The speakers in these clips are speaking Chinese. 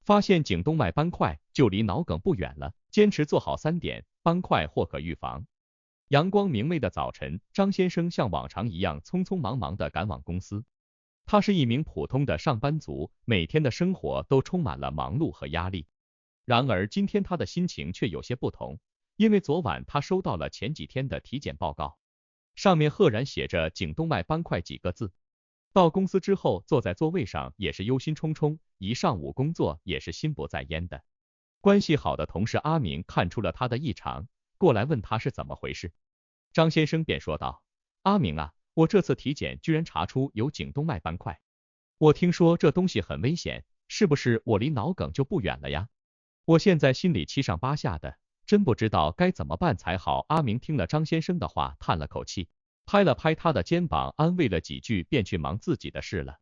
发现颈动脉斑块就离脑梗不远了，坚持做好3点，斑块或可预防。阳光明媚的早晨，张先生像往常一样匆匆忙忙地赶往公司。他是一名普通的上班族，每天的生活都充满了忙碌和压力。然而今天他的心情却有些不同，因为昨晚他收到了前几天的体检报告，上面赫然写着颈动脉斑块几个字。到公司之后，坐在座位上也是忧心忡忡，一上午工作也是心不在焉的。关系好的同事阿明看出了他的异常，过来问他是怎么回事。张先生便说道：阿明啊，我这次体检居然查出有颈动脉斑块，我听说这东西很危险，是不是我离脑梗就不远了呀？我现在心里七上八下的，真不知道该怎么办才好。阿明听了张先生的话，叹了口气，拍了拍他的肩膀，安慰了几句，便去忙自己的事了。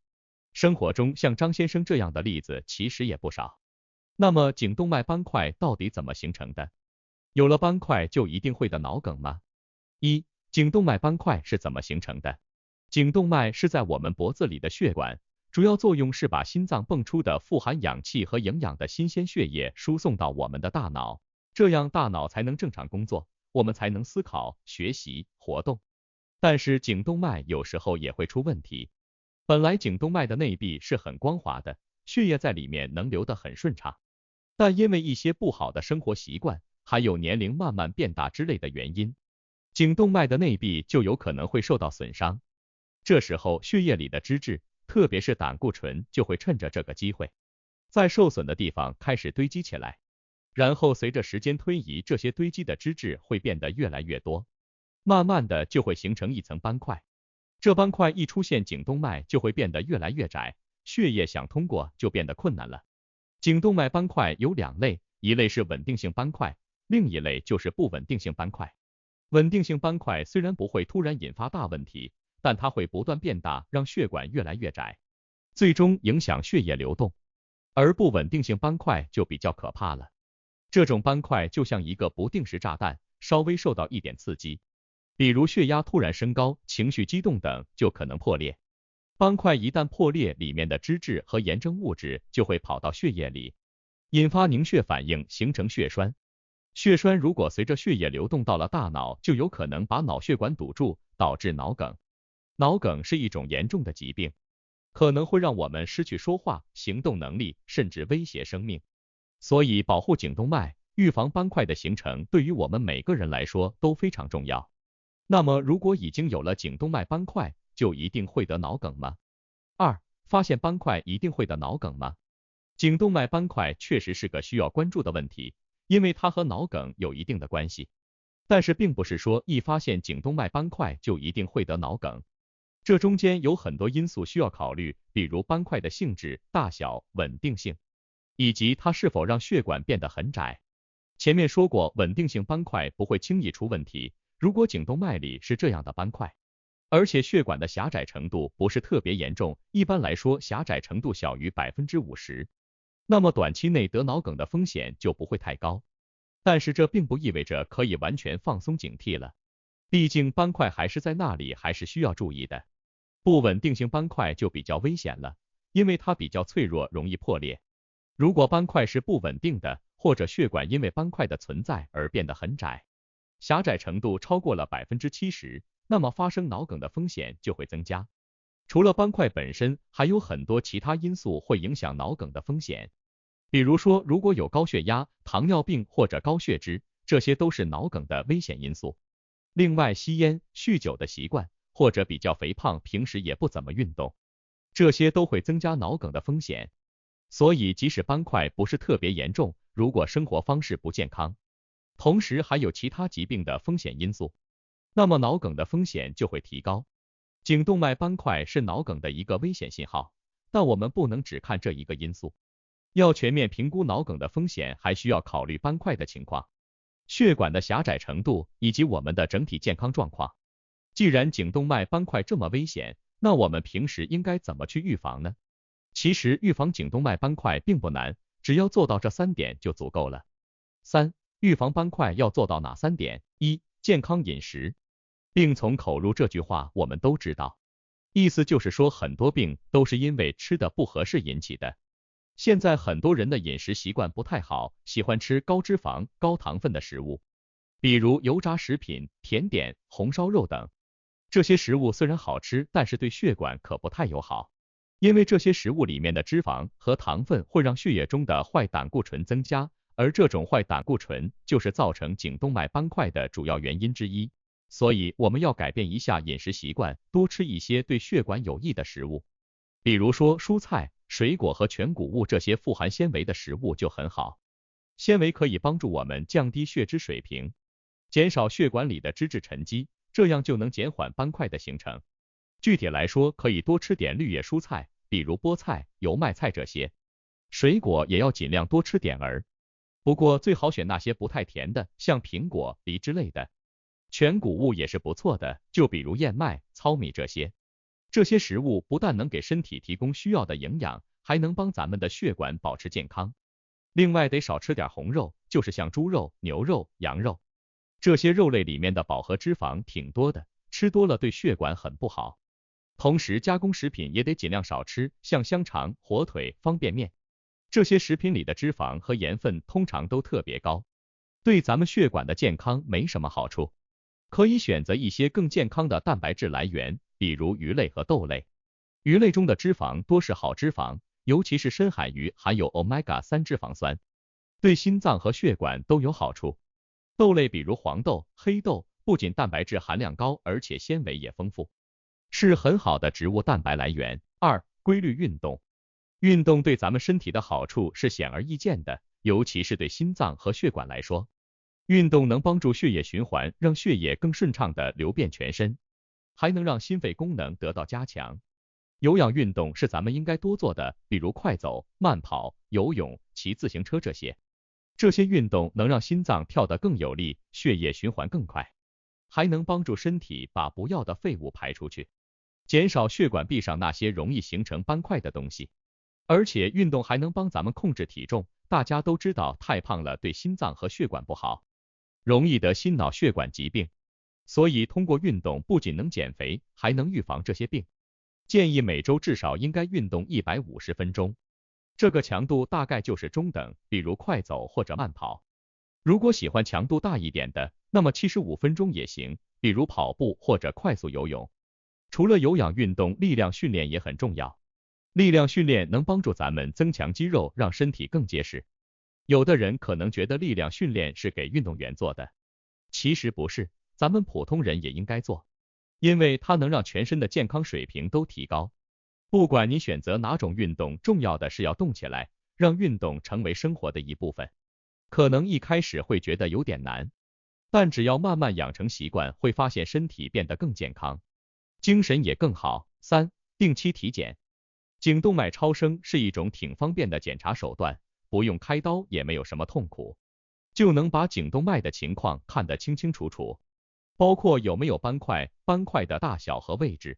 生活中像张先生这样的例子其实也不少。那么颈动脉斑块到底怎么形成的？有了斑块就一定会得脑梗吗？一、颈动脉斑块是怎么形成的？颈动脉是在我们脖子里的血管，主要作用是把心脏泵出的富含氧气和营养的新鲜血液输送到我们的大脑，这样大脑才能正常工作，我们才能思考、学习、活动。但是颈动脉有时候也会出问题。本来颈动脉的内壁是很光滑的，血液在里面能流得很顺畅，但因为一些不好的生活习惯，还有年龄慢慢变大之类的原因，颈动脉的内壁就有可能会受到损伤。这时候血液里的脂质，特别是胆固醇，就会趁着这个机会，在受损的地方开始堆积起来，然后随着时间推移，这些堆积的脂质会变得越来越多，慢慢的就会形成一层斑块。这斑块一出现，颈动脉就会变得越来越窄，血液想通过就变得困难了。颈动脉斑块有2类，一类是稳定性斑块，另一类就是不稳定性斑块。稳定性斑块虽然不会突然引发大问题，但它会不断变大，让血管越来越窄，最终影响血液流动。而不稳定性斑块就比较可怕了，这种斑块就像一个不定时炸弹，稍微受到一点刺激，比如血压突然升高、情绪激动等，就可能破裂。斑块一旦破裂，里面的脂质和炎症物质就会跑到血液里，引发凝血反应，形成血栓。血栓如果随着血液流动到了大脑，就有可能把脑血管堵住，导致脑梗。脑梗是一种严重的疾病，可能会让我们失去说话、行动能力，甚至威胁生命。所以保护颈动脉，预防斑块的形成，对于我们每个人来说都非常重要。那么如果已经有了颈动脉斑块，就一定会得脑梗吗？2. 发现斑块一定会得脑梗吗？颈动脉斑块确实是个需要关注的问题，因为它和脑梗有一定的关系。但是并不是说一发现颈动脉斑块就一定会得脑梗，这中间有很多因素需要考虑，比如斑块的性质、大小、稳定性，以及它是否让血管变得很窄。前面说过，稳定性斑块不会轻易出问题，如果颈动脉里是这样的斑块，而且血管的狭窄程度不是特别严重，一般来说狭窄程度小于 50%， 那么短期内得脑梗的风险就不会太高。但是这并不意味着可以完全放松警惕了，毕竟斑块还是在那里，还是需要注意的。不稳定性斑块就比较危险了，因为它比较脆弱，容易破裂。如果斑块是不稳定的，或者血管因为斑块的存在而变得很窄，狭窄程度超过了 70%， 那么发生脑梗的风险就会增加。除了斑块本身，还有很多其他因素会影响脑梗的风险。比如说，如果有高血压、糖尿病或者高血脂，这些都是脑梗的危险因素。另外，吸烟、酗酒的习惯，或者比较肥胖，平时也不怎么运动，这些都会增加脑梗的风险。所以，即使斑块不是特别严重，如果生活方式不健康，同时还有其他疾病的风险因素，那么脑梗的风险就会提高。颈动脉斑块是脑梗的一个危险信号，但我们不能只看这一个因素，要全面评估脑梗的风险，还需要考虑斑块的情况、血管的狭窄程度以及我们的整体健康状况。既然颈动脉斑块这么危险，那我们平时应该怎么去预防呢？其实预防颈动脉斑块并不难，只要做到这3点就足够了。3. 预防斑块要做到哪3点？1. 健康饮食。病从口入这句话我们都知道，意思就是说很多病都是因为吃的不合适引起的。现在很多人的饮食习惯不太好，喜欢吃高脂肪、高糖分的食物，比如油炸食品、甜点、红烧肉等。这些食物虽然好吃，但是对血管可不太友好，因为这些食物里面的脂肪和糖分会让血液中的坏胆固醇增加，而这种坏胆固醇就是造成颈动脉斑块的主要原因之一。所以我们要改变一下饮食习惯，多吃一些对血管有益的食物，比如说蔬菜、水果和全谷物这些富含纤维的食物就很好。纤维可以帮助我们降低血脂水平，减少血管里的脂质沉积，这样就能减缓斑块的形成。具体来说，可以多吃点绿叶蔬菜，比如菠菜、油麦菜这些。水果也要尽量多吃点儿，不过最好选那些不太甜的，像苹果、梨之类的。全谷物也是不错的，就比如燕麦、糙米这些。这些食物不但能给身体提供需要的营养，还能帮咱们的血管保持健康。另外得少吃点红肉，就是像猪肉、牛肉、羊肉。这些肉类里面的饱和脂肪挺多的，吃多了对血管很不好。同时加工食品也得尽量少吃，像香肠、火腿、方便面。这些食品里的脂肪和盐分通常都特别高，对咱们血管的健康没什么好处。可以选择一些更健康的蛋白质来源，比如鱼类和豆类。鱼类中的脂肪多是好脂肪，尤其是深海鱼含有 Omega-3 脂肪酸，对心脏和血管都有好处。豆类比如黄豆、黑豆，不仅蛋白质含量高，而且纤维也丰富，是很好的植物蛋白来源。2、规律运动。运动对咱们身体的好处是显而易见的，尤其是对心脏和血管来说。运动能帮助血液循环，让血液更顺畅地流遍全身，还能让心肺功能得到加强。有氧运动是咱们应该多做的，比如快走、慢跑、游泳、骑自行车这些。这些运动能让心脏跳得更有力，血液循环更快，还能帮助身体把不要的废物排出去，减少血管壁上那些容易形成斑块的东西。而且运动还能帮咱们控制体重，大家都知道太胖了对心脏和血管不好，容易得心脑血管疾病，所以通过运动不仅能减肥，还能预防这些病。建议每周至少应该运动150分钟，这个强度大概就是中等，比如快走或者慢跑。如果喜欢强度大一点的，那么75分钟也行，比如跑步或者快速游泳。除了有氧运动，力量训练也很重要。力量训练能帮助咱们增强肌肉，让身体更结实。有的人可能觉得力量训练是给运动员做的，其实不是，咱们普通人也应该做，因为它能让全身的健康水平都提高。不管你选择哪种运动，重要的是要动起来，让运动成为生活的一部分。可能一开始会觉得有点难，但只要慢慢养成习惯，会发现身体变得更健康，精神也更好。3、定期体检。颈动脉超声是一种挺方便的检查手段，不用开刀，也没有什么痛苦，就能把颈动脉的情况看得清清楚楚，包括有没有斑块、斑块的大小和位置。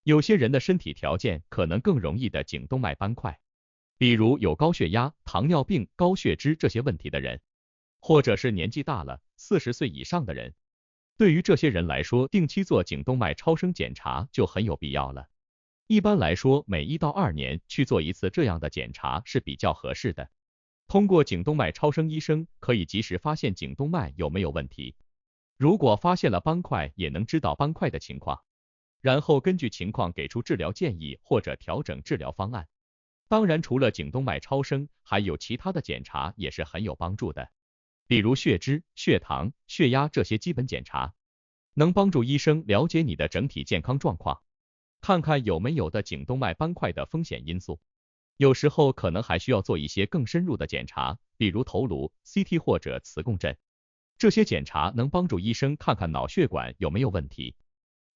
有些人的身体条件可能更容易的颈动脉斑块，比如有高血压、糖尿病、高血脂这些问题的人，或者是年纪大了40岁以上的人。对于这些人来说，定期做颈动脉超声检查就很有必要了。一般来说，每1到2年去做一次这样的检查是比较合适的。通过颈动脉超声，医生可以及时发现颈动脉有没有问题，如果发现了斑块，也能知道斑块的情况，然后根据情况给出治疗建议或者调整治疗方案。当然，除了颈动脉超声，还有其他的检查也是很有帮助的，比如血脂、血糖、血压这些基本检查，能帮助医生了解你的整体健康状况，看看有没有的颈动脉斑块的风险因素。有时候可能还需要做一些更深入的检查，比如头颅、CT 或者磁共振。这些检查能帮助医生看看脑血管有没有问题，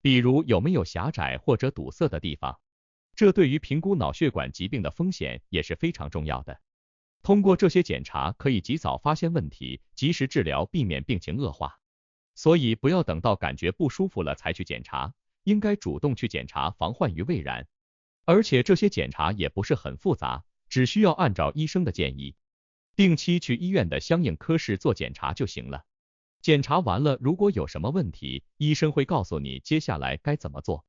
比如有没有狭窄或者堵塞的地方。这对于评估脑血管疾病的风险也是非常重要的。通过这些检查可以及早发现问题，及时治疗，避免病情恶化。所以不要等到感觉不舒服了才去检查，应该主动去检查，防患于未然。而且这些检查也不是很复杂，只需要按照医生的建议，定期去医院的相应科室做检查就行了。检查完了，如果有什么问题，医生会告诉你接下来该怎么做。